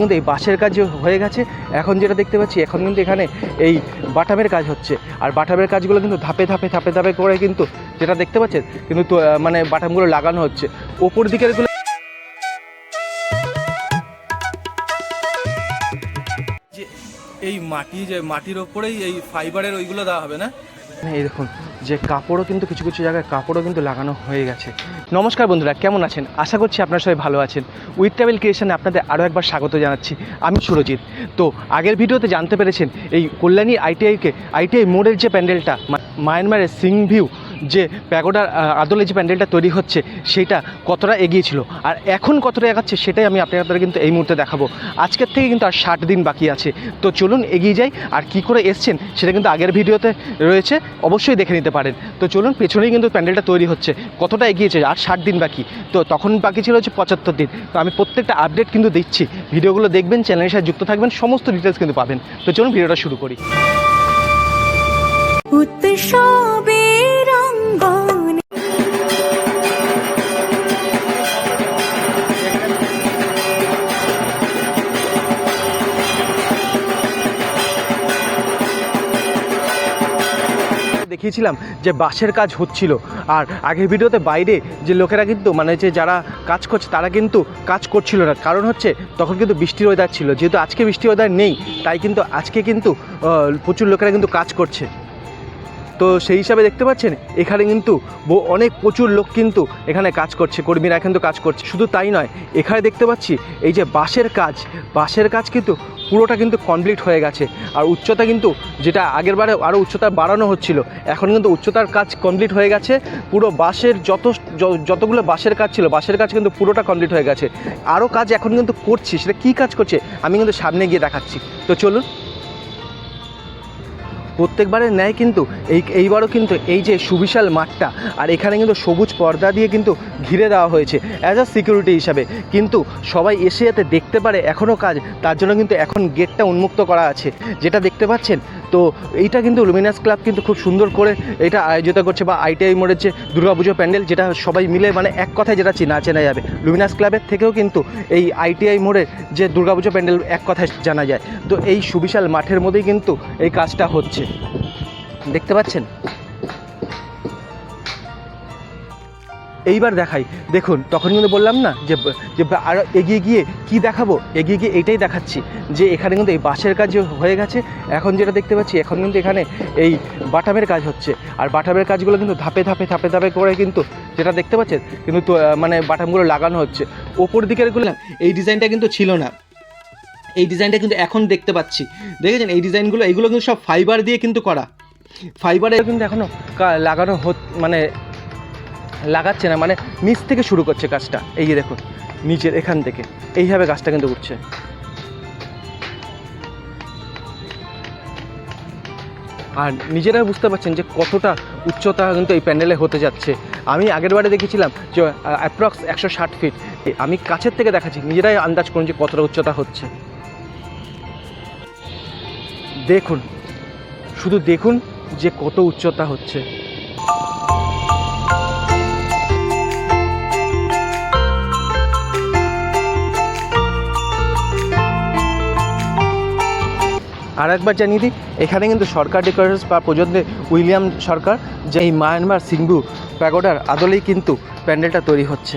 কিন্তু এই বাঁশের কাজ হয়ে গেছে। এখন যেটা দেখতে পাচ্ছি, এখন কিন্তু এখানে এই বাটামের কাজ হচ্ছে। আর বাটামের কাজগুলো কিন্তু ধাপে ধাপে ধাপে ধাপে করে কিন্তু যেটা দেখতে পাচ্ছেন কিন্তু মানে বাটামগুলো লাগানো হচ্ছে। ওপর দিকের গুলো যে এই মাটির ওপরেই এই ফাইবারের ওইগুলো দেওয়া হবে না। এই দেখুন যে কাপড়ও কিন্তু কিছু কিছু জায়গায় কাপড়ও কিন্তু লাগানো হয়ে গেছে। নমস্কার বন্ধুরা, কেমন আছেন? আশা করছি আপনারা সবাই ভালো আছেন। উইথ ট্রাভেল ক্রিয়েশনে আপনাদের আরও একবার স্বাগত জানাচ্ছি। আমি সুরজিৎ। তো আগের ভিডিওতে জানতে পেরেছেন এই কল্যাণী আইটিআই মোড়ের যে প্যান্ডেলটা, মায়ানমারের সিংভিউ যে প্যাগোডার আদলে যে প্যান্ডেলটা তৈরি হচ্ছে সেটা কতটা এগিয়েছিল আর এখন কতটা এগাচ্ছে সেটাই আমি আপনাদের কিন্তু এই মুহূর্তে দেখাবো। আজকের থেকে কিন্তু আর 60 দিন বাকি আছে। তো চলুন এগিয়ে যাই। আর কি করে এসছেন সেটা কিন্তু আগের ভিডিওতে রয়েছে, অবশ্যই দেখে নিতে পারেন। তো চলুন, পেছনেই কিন্তু প্যান্ডেলটা তৈরি হচ্ছে, কতটা এগিয়েছে আর 60 দিন বাকি। তো তখন বাকি ছিল হচ্ছে 75 দিন। তো আমি প্রত্যেকটা আপডেট কিন্তু দিচ্ছি, ভিডিওগুলো দেখবেন, চ্যানেলের সাথে যুক্ত থাকবেন, সমস্ত ডিটেলস কিন্তু পাবেন। তো চলুন ভিডিওটা শুরু করি। দেখিয়েছিলাম যে বাঁশের কাজ হচ্ছিল। আর আগের ভিডিওতে বাইরে যে লোকেরা কিন্তু মানে যে যারা কাজ করছে তারা কিন্তু কাজ করছিল না, কারণ হচ্ছে তখন কিন্তু বৃষ্টির ওয়েদার ছিল। যেহেতু আজকে বৃষ্টির ওয়েদার নেই, তাই কিন্তু আজকে কিন্তু প্রচুর লোকেরা কিন্তু কাজ করছে। তো সেই হিসাবে দেখতে পাচ্ছেন এখানে কিন্তু অনেক প্রচুর লোক কিন্তু এখানে কাজ করছে, কর্মীরা কিন্তু কাজ করছে। শুধু তাই নয়, এখানে দেখতে পাচ্ছি এই যে বাঁশের কাজ কিন্তু পুরোটা কিন্তু কমপ্লিট হয়ে গেছে। আর উচ্চতা কিন্তু যেটা আগেরবারে আরও উচ্চতা বাড়ানো হচ্ছিল, এখন কিন্তু উচ্চতার কাজ কমপ্লিট হয়ে গেছে। পুরো বাঁশের যতগুলো বাঁশের কাজ ছিল, বাঁশের কাজ কিন্তু পুরোটা কমপ্লিট হয়ে গেছে। আরও কাজ এখন কিন্তু করছি, সেটা কী কাজ করছে আমি কিন্তু সামনে গিয়ে দেখাচ্ছি। তো চলুন। প্রত্যেকবারের ন্যায় কিন্তু এইবারও কিন্তু এই যে সুবিশাল মাঠটা, আর এখানে কিন্তু সবুজ পর্দা দিয়ে কিন্তু ঘিরে দেওয়া হয়েছে অ্যাজ আ সিকিউরিটি হিসাবে, কিন্তু সবাই এসে যাতে দেখতে পারে এখনও কাজ, তার জন্য কিন্তু এখন গেটটা উন্মুক্ত করা আছে, যেটা দেখতে পাচ্ছেন। তো এইটা কিন্তু লুমিনাস ক্লাব কিন্তু খুব সুন্দর করে এটা আয়োজিত করছে, বা আইটিআই মোড়ের যে দুর্গাপুজো প্যান্ডেল, যেটা সবাই মিলে মানে এক কথায় যেটা চেনা যাবে। লুমিনাস ক্লাবের থেকেও কিন্তু এই আইটিআই মোড়ের যে দুর্গাপুজো প্যান্ডেল এক কথায় জানা যায়। তো এই সুবিশাল মাঠের মধ্যেই কিন্তু এই কাজটা হচ্ছে, দেখতে পাচ্ছেন। এইবার দেখাই, দেখুন তখন কিন্তু বললাম না যে আরও এগিয়ে গিয়ে কি দেখাবো, এগিয়ে গিয়ে এইটাই দেখাচ্ছি যে এখানে কিন্তু এই বাঁশের কাজ হয়ে গেছে। এখন যেটা দেখতে পাচ্ছি, এখন কিন্তু এখানে এই বাটামের কাজ হচ্ছে। আর বাটামের কাজগুলো কিন্তু ধাপে ধাপে ধাপে ধাপে করে কিন্তু যেটা দেখতে পাচ্ছেন কিন্তু মানে বাটামগুলো লাগানো হচ্ছে। ওপর দিকেরগুলো এই ডিজাইনটা কিন্তু ছিল না, এই ডিজাইনটা কিন্তু এখন দেখতে পাচ্ছি। দেখেছেন এই ডিজাইনগুলো, এইগুলো কিন্তু সব ফাইবার দিয়ে কিন্তু করা। ফাইবারে কিন্তু এখনও লাগানো মানে লাগাচ্ছে না, মানে নিচ থেকে শুরু করছে কাজটা। এই যে দেখুন নিচের এখান থেকে এইভাবে গাছটা কিন্তু উঠছে। আর নিজেরাই বুঝতে পারছেন যে কতটা উচ্চতা কিন্তু এই প্যান্ডেলে হতে যাচ্ছে। আমি আগের বারে দেখেছিলাম যে অ্যাপ্রক্স 160 ফিট। আমি কাছের থেকে দেখাচ্ছি, নিজেরাই আন্দাজ করুন যে কতটা উচ্চতা হচ্ছে। দেখুন, শুধু দেখুন যে কত উচ্চতা হচ্ছে। আর একবার জানিয়ে দিই, এখানে কিন্তু সরকার ডেকোরেশনস বা প্রযোজনে উইলিয়াম সরকার, যে এই মায়ানমার সিংভিউ প্যাগোডার আদলেই কিন্তু প্যান্ডেলটা তৈরি হচ্ছে।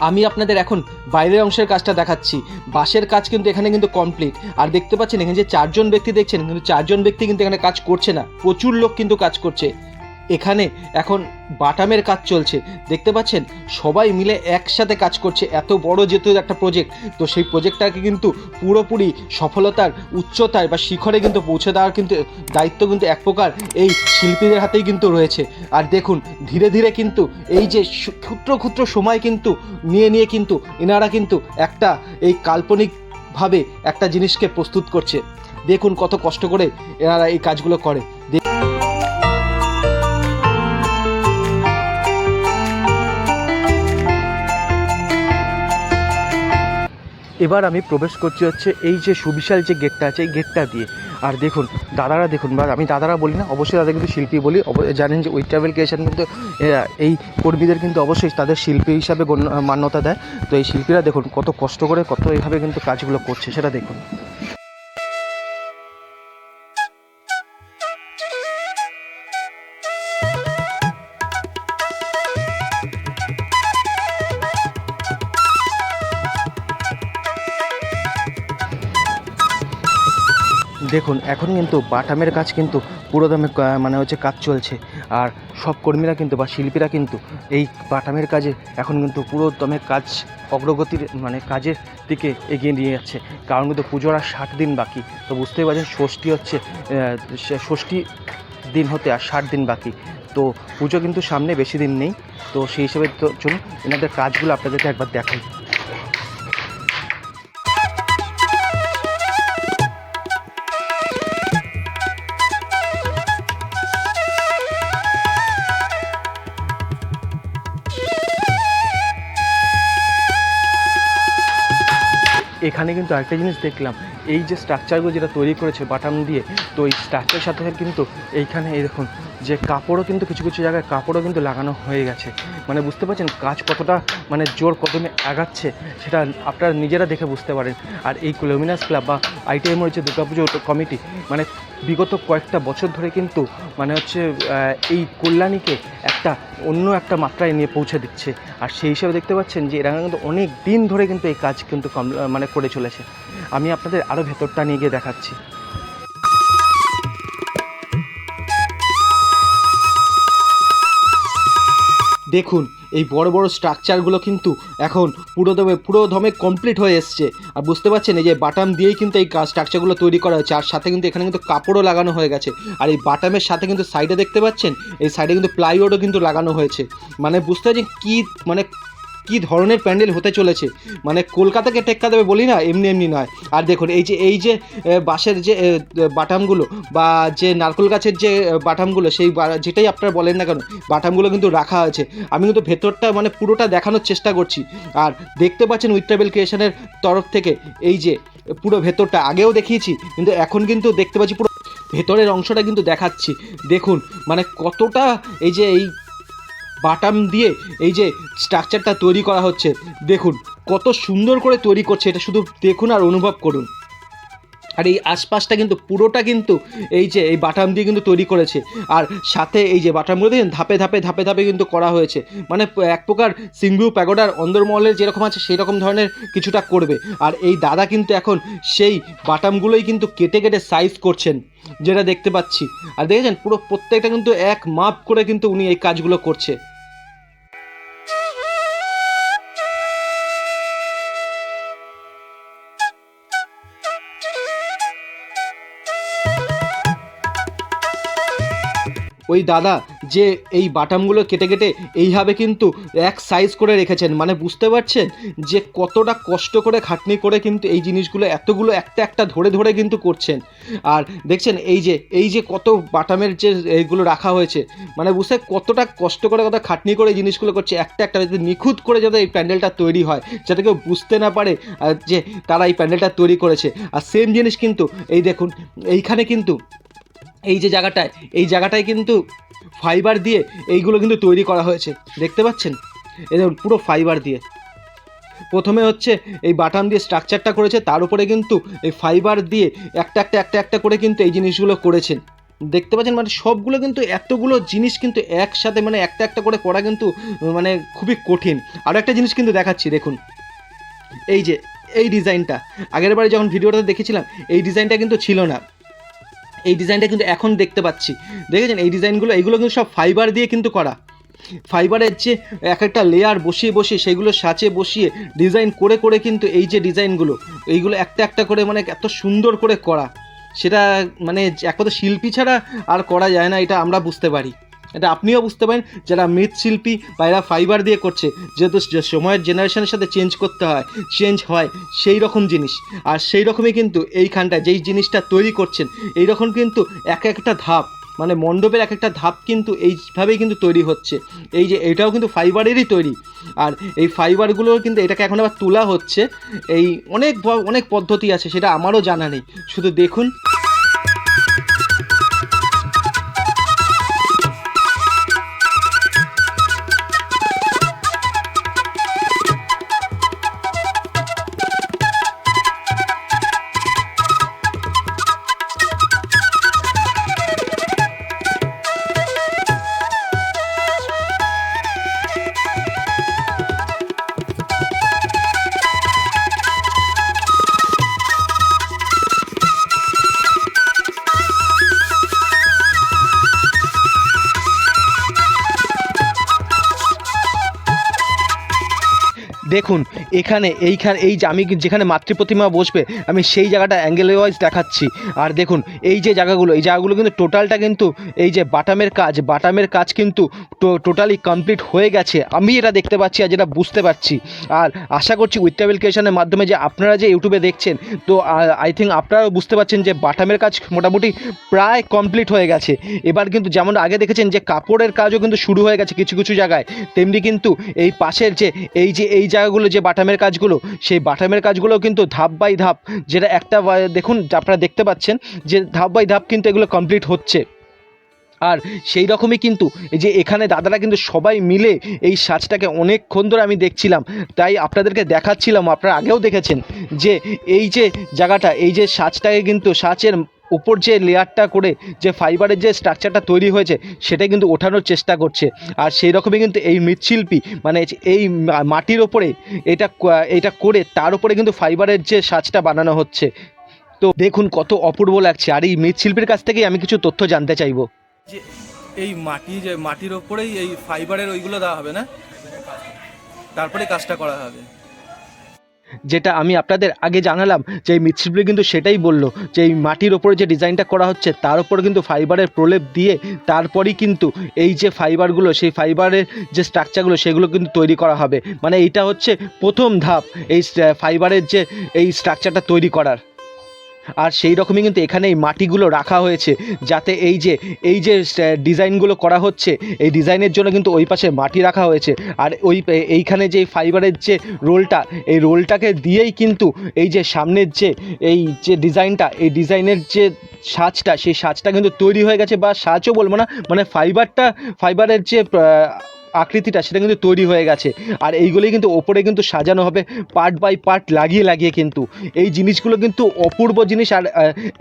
আমি আপনাদের এখন বাইরের অংশের কাজটা দেখাচ্ছি। বাঁশের কাজ কিন্তু এখানে কিন্তু কমপ্লিট। আর দেখতে পাচ্ছেন এখানে যে 4 জন ব্যক্তি দেখছেন, কিন্তু 4 জন ব্যক্তি কিন্তু এখানে কাজ করছে না, প্রচুর লোক কিন্তু কাজ করছে। এখানে এখন বাটামের কাজ চলছে, দেখতে পাচ্ছেন সবাই মিলে একসাথে কাজ করছে। এত বড় যেহেতু একটা প্রজেক্ট, তো সেই প্রজেক্টটাকে কিন্তু পুরোপুরি সফলতার উচ্চতায় বা শিখরে কিন্তু পৌঁছে দেওয়ার কিন্তু দায়িত্ব কিন্তু এক প্রকার এই শিল্পীদের হাতেই কিন্তু রয়েছে। আর দেখুন ধীরে ধীরে কিন্তু এই যে ক্ষুদ্র ক্ষুদ্র সময় কিন্তু নিয়ে কিন্তু এনারা কিন্তু একটা এই কাল্পনিকভাবে একটা জিনিসকে প্রস্তুত করছে। দেখুন কত কষ্ট করে এনারা এই কাজগুলো করে। এবার আমি প্রবেশ করছি হচ্ছে এই যে সুবিশাল যে গেটটা আছে এই গেটটা দিয়ে। আর দেখুন দাদারা, দেখুন বা আমি দাদারা বলি না, অবশ্যই তাদের কিন্তু শিল্পী বলি। জানেন যে উই ট্রাভেল ক্রিয়েশন কিন্তু এই কর্মীদের কিন্তু অবশ্যই তাদের শিল্পী হিসাবে মান্যতা দেয়। তো এই শিল্পীরা দেখুন কত কষ্ট করে কত এইভাবে কিন্তু কাজগুলো করছে, সেটা দেখুন। দেখুন এখন কিন্তু বাটামের কাজ কিন্তু পুরোদমে মানে হচ্ছে কাজ চলছে। আর সব কর্মীরা কিন্তু বা শিল্পীরা কিন্তু এই বাটামের কাজে এখন কিন্তু পুরোদমে কাজ অগ্রগতির মানে কাজের দিকে এগিয়ে নিয়ে যাচ্ছে। কারণ কিন্তু পুজোর আর 60 দিন বাকি। তো বুঝতেই পারছেন ষষ্ঠী হচ্ছে, ষষ্ঠী দিন হতে আর 60 দিন বাকি। তো পুজো কিন্তু সামনে বেশি দিন নেই। তো সেই হিসেবে তো চলুন এনাদের কাজগুলো আপনাদেরকে একবার দেখাই। এখানে কিন্তু আরেকটা জিনিস দেখলাম, এই যে স্ট্রাকচারগুলো যেটা তৈরি করেছে বাটাম দিয়ে, তো এই স্ট্রাকচারের সাথে কিন্তু এইখানে এই দেখুন যে কাপড়ও কিন্তু কিছু কিছু জায়গায় কাপড়ও কিন্তু লাগানো হয়ে গেছে। মানে বুঝতে পারছেন কাজ কতটা মানে জোর কদমে আগাচ্ছে, সেটা আপনারা নিজেরা দেখে বুঝতে পারেন। আর এই লুমিনাস ক্লাব বা আইটিএমের যে দুর্গাপুজো কমিটি মানে বিগত কয়েকটা বছর ধরে কিন্তু মানে হচ্ছে এই কল্যাণীকে একটা অন্য একটা মাত্রায় নিয়ে পৌঁছে দিচ্ছে। আর সেই হিসাবে দেখতে পাচ্ছেন যে এরা কিন্তু অনেক দিন ধরে কিন্তু এই কাজ কিন্তু মানে করে চলেছে। আমি আপনাদের আরও ভেতরটা নিয়ে গিয়ে দেখাচ্ছি। দেখুন এই বড় বড় স্ট্রাকচারগুলো কিন্তু এখন পুরোদমে কমপ্লিট হয়ে এসছে। আর বুঝতে পারছেন এই যে বাটাম দিয়েই কিন্তু এই স্ট্রাকচারগুলো তৈরি করা হয়েছে। আর সাথে কিন্তু এখানে কিন্তু কাপড়ও লাগানো হয়ে গেছে। আর এই বাটামের সাথে কিন্তু সাইডে দেখতে পাচ্ছেন এই সাইডে কিন্তু প্লাইউডও কিন্তু লাগানো হয়েছে। মানে বুঝতে পারছেন কী ধরনের প্যান্ডেল হতে চলেছে। মানে কলকাতাকে টেক্কা দেবে বলি না, এমনি এমনি নয়। আর দেখুন এই যে বাঁশের যে বাটামগুলো বা যে নারকেল গাছের যে বাটামগুলো, সেই যেটাই আপনারা বলেন না কেন বাটামগুলো কিন্তু রাখা আছে। আমি কিন্তু ভেতরটা মানে পুরোটা দেখানোর চেষ্টা করছি। আর দেখতে পাচ্ছেন উই ট্রাভেল ক্রিয়েশনের তরফ থেকে এই যে পুরো ভেতরটা আগেও দেখিয়েছি, কিন্তু এখন কিন্তু দেখতে পাচ্ছি পুরো ভেতরের অংশটা কিন্তু দেখাচ্ছি। দেখুন মানে কতটা এই যে এই বাটাম দিয়ে এই যে স্ট্রাকচারটা তৈরি করা হচ্ছে, দেখুন কত সুন্দর করে তৈরি করছে। এটা শুধু দেখুন আর অনুভব করুন। আর এই আশপাশটা কিন্তু পুরোটা কিন্তু এই যে এই বাটাম দিয়ে কিন্তু তৈরি করেছে। আর সাথে এই যে বাটামগুলো দেখেন ধাপে ধাপে ধাপে ধাপে কিন্তু করা হয়েছে। মানে এক প্রকার সিংহু প্যাগোডার অন্দরমহলের যেরকম আছে সেই রকম ধরনের কিছুটা করবে। আর এই দাদা কিন্তু এখন সেই বাটামগুলোই কিন্তু কেটে কেটে সাইজ করছেন, যেটা দেখতে পাচ্ছি। আর দেখেছেন পুরো প্রত্যেকটা কিন্তু এক মাপ করে কিন্তু উনি এই কাজগুলো করছে। ওই দাদা যে এই বাটামগুলো কেটে কেটে এইভাবে কিন্তু এক সাইজ করে রেখেছেন। মানে বুঝতে পারছেন যে কতটা কষ্ট করে খাটনি করে কিন্তু এই জিনিসগুলো এতগুলো একটা একটা ধরে ধরে কিন্তু করছেন। আর দেখছেন এই যে কত বাটামের যে এইগুলো রাখা হয়েছে, মানে বুঝতে কতটা কষ্ট করে কত খাটনি করে এই জিনিসগুলো করছে একটা একটা, যাতে নিখুঁত করে যাতে এই প্যান্ডেলটা তৈরি হয়, যাতে কেউ বুঝতে না পারে যে তারা এই প্যান্ডেলটা তৈরি করেছে। আর সেম জিনিস কিন্তু এই দেখুন এইখানে কিন্তু এই যে জায়গাটায় এই জায়গাটায় কিন্তু ফাইবার দিয়ে এইগুলো কিন্তু তৈরি করা হয়েছে, দেখতে পাচ্ছেন। এই দেখুন পুরো ফাইবার দিয়ে প্রথমে হচ্ছে এই বাটাম দিয়ে স্ট্রাকচারটা করেছে, তার উপরে কিন্তু এই ফাইবার দিয়ে একটা একটা একটা একটা করে কিন্তু এই জিনিসগুলো করেছেন, দেখতে পাচ্ছেন। মানে সবগুলো কিন্তু এতগুলো জিনিস কিন্তু একসাথে মানে একটা একটা করে করা কিন্তু মানে খুবই কঠিন। আরও একটা জিনিস কিন্তু দেখাচ্ছি, দেখুন এই যে এই ডিজাইনটা আগের বারে যখন ভিডিওটা দেখেছিলাম এই ডিজাইনটা কিন্তু ছিল না। এই ডিজাইনটা কিন্তু এখন দেখতে পাচ্ছি, দেখেছেন এই ডিজাইনগুলো এইগুলো কিন্তু সব ফাইবার দিয়ে কিন্তু করা। ফাইবারের যে এক একটা লেয়ার বসিয়ে বসিয়ে সেগুলো সাঁচে বসিয়ে ডিজাইন করে করে কিন্তু এই যে ডিজাইনগুলো এইগুলো একটা একটা করে মানে এত সুন্দর করে করা, সেটা মানে একমাত্র শিল্পী ছাড়া আর করা যায় না, এটা আমরা বুঝতে পারি। এটা আপনিও বুঝতে পারেন যারা মৃৎশিল্পী বা এরা ফাইবার দিয়ে করছে, যেহেতু সময়ের জেনারেশনের সাথে চেঞ্জ হয় সেই রকম জিনিস। আর সেই রকমই কিন্তু এইখানটায় যেই জিনিসটা তৈরি করছেন এই রকম কিন্তু এক একটা ধাপ মানে মণ্ডপের এক একটা ধাপ কিন্তু এইভাবেই কিন্তু তৈরি হচ্ছে। এই যে এটাও কিন্তু ফাইবারেরই তৈরি, আর এই ফাইবারগুলো কিন্তু এটাকে এখন আবার তোলা হচ্ছে। এই অনেক অনেক পদ্ধতি আছে, সেটা আমারও জানা নেই, শুধু দেখুন। দেখুন এখানে এই যে আমি যেখানে মাতৃ প্রতিমা বসবে আমি সেই জায়গাটা অ্যাঙ্গেল ওয়াইজ দেখাচ্ছি। আর দেখুন এই যে জায়গাগুলো কিন্তু টোটালটা কিন্তু এই যে বাটামের কাজ কিন্তু টোটালি কমপ্লিট হয়ে গেছে, আমি এটা দেখতে পাচ্ছি আর যেটা বুঝতে পারছি। আর আশা করছি উইথ ট্রাভেল ক্রিয়েশনের মাধ্যমে যে আপনারা যে ইউটিউবে দেখছেন, তো আই থিঙ্ক আপনারাও বুঝতে পারছেন যে বাটামের কাজ মোটামুটি প্রায় কমপ্লিট হয়ে গেছে। এবার কিন্তু যেমন আগে দেখেছেন যে কাপড়ের কাজও কিন্তু শুরু হয়ে গেছে কিছু কিছু জায়গায়, তেমনি কিন্তু এই পাশের যে এই জায়গাগুলো যে বাটামের কাজগুলো, সেই বাটামের কাজগুলো কিন্তু ধাপ বাই ধাপ, যেটা একটা দেখুন আপনারা দেখতে পাচ্ছেন যে ধাপ বাই ধাপ কিন্তু এগুলো কমপ্লিট হচ্ছে। আর সেই রকমই কিন্তু এই যে এখানে দাদারা কিন্তু সবাই মিলে এই সাজটাকে অনেকক্ষণ ধরে আমি দেখছিলাম, তাই আপনাদেরকে দেখাচ্ছিলাম। আপনারা আগেও দেখেছেন যে এই যে জায়গাটা, এই যে সাজটাকে কিন্তু সাজের উপর যে লেয়ারটা করে যে ফাইবারের যে স্ট্রাকচারটা তৈরি হয়েছে সেটা কিন্তু ওঠানোর চেষ্টা করছে। আর সেই রকমই কিন্তু এই মৃৎশিল্পী মানে এই মাটির ওপরে এটা করে তার উপরে কিন্তু ফাইবারের যে সাজটা বানানো হচ্ছে। তো দেখুন কত অপূর্ব লাগছে। আর এই মৃৎশিল্পীর কাছ থেকেই আমি কিছু তথ্য জানতে চাইবো। যে এই মাটির ওপরেই এই ফাইবারের ওইগুলো দেওয়া হবে না, তারপরে কাজটা করা হবে। যেটা আমি আপনাদের আগে জানালাম যে এই মৃৎশিল্পী কিন্তু সেটাই বললো যে এই মাটির ওপরে যে ডিজাইনটা করা হচ্ছে তার উপরে কিন্তু ফাইবারের প্রলেপ দিয়ে তারপরেই কিন্তু এই যে ফাইবারগুলো, সেই ফাইবারের যে স্ট্রাকচারগুলো সেগুলো কিন্তু তৈরি করা হবে। মানে এইটা হচ্ছে প্রথম ধাপ এই ফাইবারের যে এই স্ট্রাকচারটা তৈরি করার। আর সেই রকমই কিন্তু এখানে এই মাটিগুলো রাখা হয়েছে, যাতে এই যে ডিজাইনগুলো করা হচ্ছে এই ডিজাইনের জন্য কিন্তু ওই পাশে মাটি রাখা হয়েছে। আর এইখানে যে ফাইবারের যে রোলটা, এই রোলটাকে দিয়েই কিন্তু এই যে সামনের এই যে ডিজাইনটা, এই ডিজাইনের যে সাজটা, সেই সাজটা কিন্তু তৈরি হয়ে গেছে। বা সাজও বলবো না, মানে ফাইবারের যে আকৃতিটা সেটা কিন্তু তৈরি হয়ে গেছে। আর এইগুলোই কিন্তু ওপরে কিন্তু সাজানো হবে পার্ট বাই পার্ট লাগিয়ে কিন্তু এই জিনিসগুলো কিন্তু অপূর্ব জিনিস। আর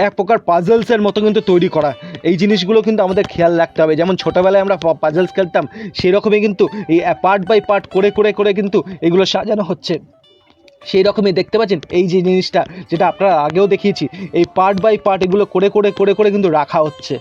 এক প্রকার পাজলসের মতো কিন্তু তৈরি করা। এই জিনিসগুলো কিন্তু আমাদের খেয়াল রাখতে হবে। যেমন ছোটোবেলায় আমরা পাজলস খেলতাম, সেই রকমই কিন্তু এই পার্ট বাই পার্ট করে কিন্তু এগুলো সাজানো হচ্ছে। সেই রকমই দেখতে পাচ্ছেন এই যে জিনিসটা, যেটা আপনারা আগেও দেখিয়েছি, এই পার্ট বাই পার্ট এগুলো করে কিন্তু রাখা হচ্ছে।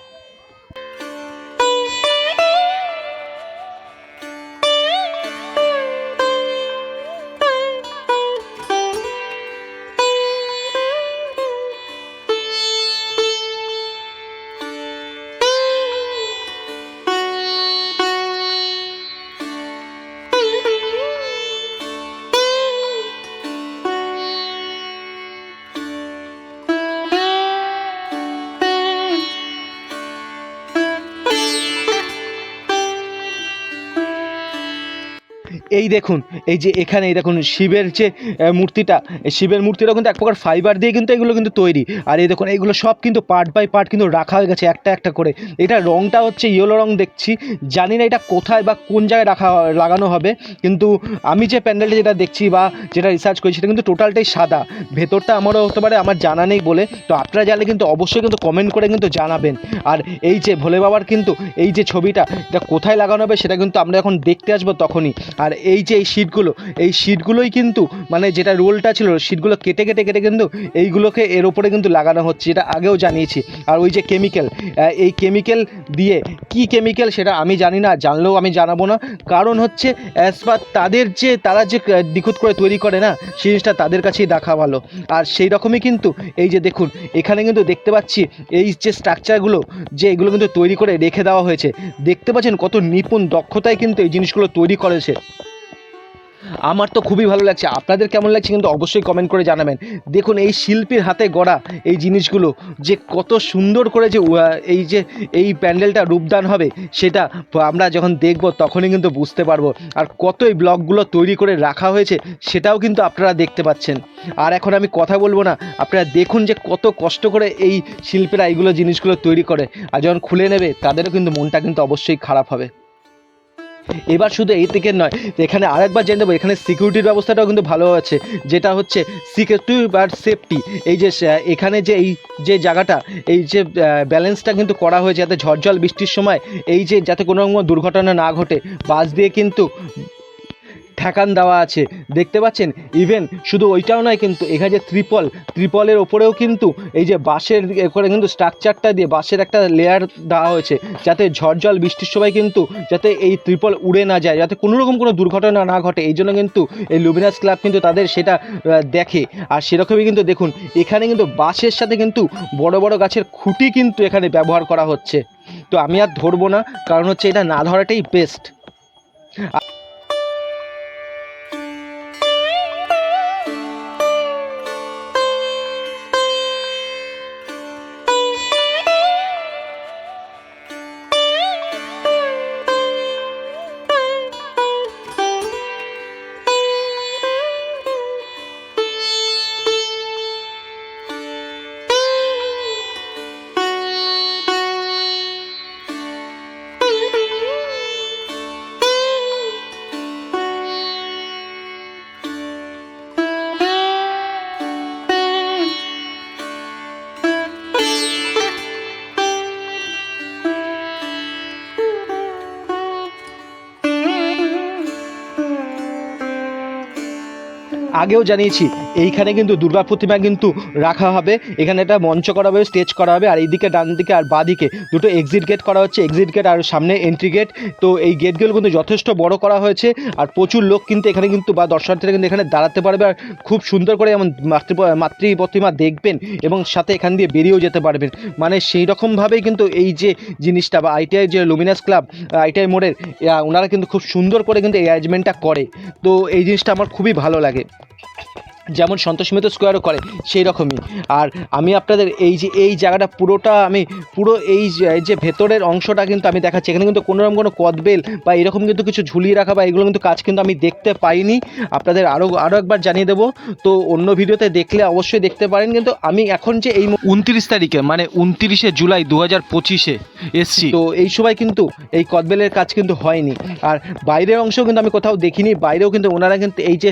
এই দেখুন এই যে এখানে এই দেখুন শিবের যে মূর্তিটা, শিবের মূর্তিটাও কিন্তু এক প্রকার ফাইবার দিয়ে কিন্তু এগুলো কিন্তু তৈরি। আর এই দেখুন এইগুলো সব কিন্তু পার্ট বাই পার্ট কিন্তু রাখা হয়ে গেছে একটা করে। এটা রঙটা হচ্ছে ইয়েলো রঙ দেখছি, জানি না এটা কোথায় বা কোন জায়গায় লাগানো হবে, কিন্তু আমি যে প্যান্ডেলটা যেটা দেখছি বা যেটা রিসার্চ করেছি সেটা কিন্তু টোটালটাই সাদা। ভেতরটা আমারও হতে পারে, আমার জানা নেই বলে। তো আপনারা জানলে কিন্তু অবশ্যই কিন্তু কমেন্ট করে কিন্তু জানাবেন। আর এই যে ভোলে বাবার কিন্তু এই যে ছবিটা, এটা কোথায় লাগানো হবে সেটা কিন্তু আমরা এখন দেখতে আসবো তখনই। আর এই যে এই শিটগুলোই কিন্তু মানে যেটা রোলটা ছিল, শিটগুলো কেটে কিন্তু এইগুলোকে এর ওপরে কিন্তু লাগানো হচ্ছে, যেটা আগেও জানিয়েছি। আর ওই যে কেমিক্যাল, এই কেমিক্যাল দিয়ে কি কেমিক্যাল সেটা আমি জানি না, জানলেও আমি জানাবো না। কারণ হচ্ছে অ্যাজ পার তারা যে নিখুঁত করে তৈরি করে না, সেই জিনিসটা তাদের কাছেই দেখা ভালো। আর সেই রকমই কিন্তু এই যে দেখুন এখানে কিন্তু দেখতে পাচ্ছি এই যে স্ট্রাকচারগুলো, যে এগুলো কিন্তু তৈরি করে রেখে দেওয়া হয়েছে। দেখতে পাচ্ছেন কত নিপুণ দক্ষতায় কিন্তু এই জিনিসগুলো তৈরি করেছে। আমার তো খুবই ভালো লাগছে, আপনাদের কেমন লাগছে কিন্তু অবশ্যই কমেন্ট করে জানাবেন। দেখুন এই শিল্পীর হাতে গড়া এই জিনিসগুলো যে কত সুন্দর করে যে এই প্যান্ডেলটা রূপদান হবে, সেটা আমরা যখন দেখব তখনই কিন্তু বুঝতে পারবো। আর কত এই ব্লকগুলো তৈরি করে রাখা হয়েছে সেটাও কিন্তু আপনারা দেখতে পাচ্ছেন। আর এখন আমি কথা বলবো না, আপনারা দেখুন যে কত কষ্ট করে এই শিল্পীরা এইগুলো জিনিসগুলো তৈরি করে, আর যখন খুলে নেবে তাদেরও কিন্তু মনটা কিন্তু অবশ্যই খারাপ হবে। এবার শুধু এই থেকে নয়, এখানে আরেকবার জেনে নেবো এখানে সিকিউরিটির ব্যবস্থাটাও কিন্তু ভালো আছে, যেটা হচ্ছে সিকিউরিটি বা সেফটি। এই যে এখানে যে এই যে জায়গাটা, এই যে ব্যালেন্সটা কিন্তু করা হয়েছে যাতে ঝড় জল বৃষ্টির সময় এই যে যাতে কোনো রকম দুর্ঘটনা না ঘটে, বাস দিয়ে কিন্তু ঠেকান দেওয়া আছে, দেখতে পাচ্ছেন। ইভেন শুধু ওইটাও নয়, কিন্তু এখানে যে ত্রিপলের ওপরেও কিন্তু এই যে বাঁশের করে কিন্তু স্ট্রাকচারটা দিয়ে বাঁশের একটা লেয়ার দেওয়া হয়েছে, যাতে ঝড় জল বৃষ্টির সময় কিন্তু যাতে এই ত্রিপল উড়ে না যায়, যাতে কোনো রকম কোনো দুর্ঘটনা না ঘটে। এই জন্য কিন্তু এই লুমিনাস ক্লাব কিন্তু তাদের সেটা দেখে। আর সেরকমই কিন্তু দেখুন এখানে কিন্তু বাঁশের সাথে কিন্তু বড় বড় গাছের খুঁটি কিন্তু এখানে ব্যবহার করা হচ্ছে। তো আমি আর ধরবো না, কারণ হচ্ছে এটা না ধরাটাই বেস্ট। আগেও জানিয়েছি এইখানে কিন্তু দুর্গা প্রতিমা কিন্তু রাখা হবে, এখানে একটা মঞ্চ করা হবে, স্টেজ করা হবে, আর এইদিকে ডান দিকে আর বাঁ দিকে দুটো এক্সিট গেট করা হচ্ছে, এক্সিট গেট আর সামনে এন্ট্রি গেট। তো এই গেটগুলো কিন্তু যথেষ্ট বড় করা হয়েছে, আর প্রচুর লোক কিন্তু এখানে কিন্তু বা দর্শনার্থীরা কিন্তু এখানে দাঁড়াতে পারবে, আর খুব সুন্দর করে যেমন মাতৃ প্রতিমা দেখবেন এবং সাথে এখান দিয়ে বেরিয়েও যেতে পারবেন। মানে সেই রকমভাবেই কিন্তু এই যে জিনিসটা বা আইটিআই যে লুমিনাস ক্লাব আইটিআই মোড়ের ওনারা কিন্তু খুব সুন্দর করে কিন্তু এই অ্যারেঞ্জমেন্টটা করে। তো এই জিনিসটা আমার খুবই ভালো লাগে, যেমন সন্তোষ মিত্র স্কোয়ারও করে সেই রকমই। আর আমি আপনাদের এই জায়গাটা পুরোটা আমি এই যে ভেতরের অংশটা কিন্তু আমি দেখাচ্ছি। এখানে কিন্তু কোনোরকম কোনো কদবেল বা এরকম কিন্তু কিছু ঝুলিয়ে রাখা বা এগুলো কিন্তু কাজ কিন্তু আমি দেখতে পাইনি, আপনাদের আরও একবার জানিয়ে দেবো। তো অন্য ভিডিওতে দেখলে অবশ্যই দেখতে পারেন, কিন্তু আমি এখন যে এই 29 তারিখে মানে 29শে জুলাই 2025 এসছি, তো এই সময় কিন্তু এই কদবেলের কাজ কিন্তু হয়নি। আর বাইরের অংশও কিন্তু আমি কোথাও দেখিনি, বাইরেও কিন্তু ওনারা কিন্তু এই যে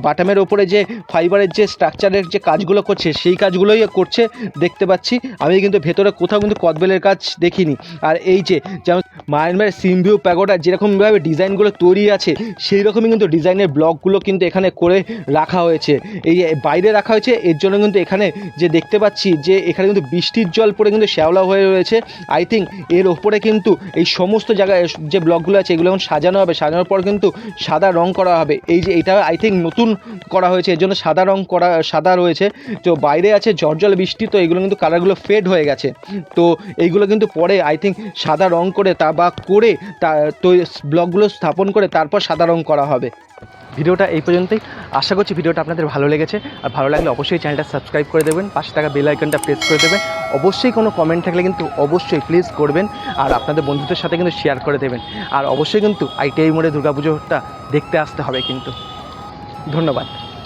বাটামের ওপরে যে ফাইবারের যে স্ট্রাকচারের যে কাজগুলো করছে সেই কাজগুলোই করছে দেখতে পাচ্ছি। আমি কিন্তু ভেতরে কোথাও কিন্তু কদবেলের কাজ দেখিনি। আর এই যে যেমন মায়ানমারের সিমভিউ প্যাগোডা যেরকমভাবে ডিজাইনগুলো তৈরি আছে, সেই রকমই কিন্তু ডিজাইনের ব্লকগুলো কিন্তু এখানে করে রাখা হয়েছে, এই বাইরে রাখা হয়েছে। এর জন্য কিন্তু এখানে যে দেখতে পাচ্ছি যে এখানে কিন্তু বৃষ্টির জল পড়ে কিন্তু শ্যাওলা হয়ে রয়েছে। আই থিঙ্ক এর ওপরে কিন্তু এই সমস্ত জায়গায় যে ব্লকগুলো আছে এগুলো এখন সাজানো হবে, সাজানোর পর কিন্তু সাদা রং করা হবে। এই যে এটা আই থিঙ্ক নতুন করা হয়েছে, এর জন্য সাদা রং করা সাদা রয়েছে। তো বাইরে আছে ঝড়জল বৃষ্টি, তো এগুলো কিন্তু কালারগুলো ফেড হয়ে গেছে। তো এইগুলো কিন্তু পরে আই থিঙ্ক সাদা রং করে তো ব্লকগুলো স্থাপন করে তারপর সাদা রং করা হবে। ভিডিওটা এই পর্যন্তই, আশা করছি ভিডিওটা আপনাদের ভালো লেগেছে। আর ভালো লাগলে অবশ্যই চ্যানেলটা সাবস্ক্রাইব করে দেবেন, পাশে থাকা বেল আইকনটা প্রেস করে দেবেন। অবশ্যই কোনো কমেন্ট থাকলে কিন্তু অবশ্যই প্লিজ করবেন, আর আপনাদের বন্ধুদের সাথে কিন্তু শেয়ার করে দেবেন। আর অবশ্যই কিন্তু আইটিআই মোড়ে দুর্গাপুজোটা দেখতে আসতে হবে কিন্তু। ধন্যবাদ।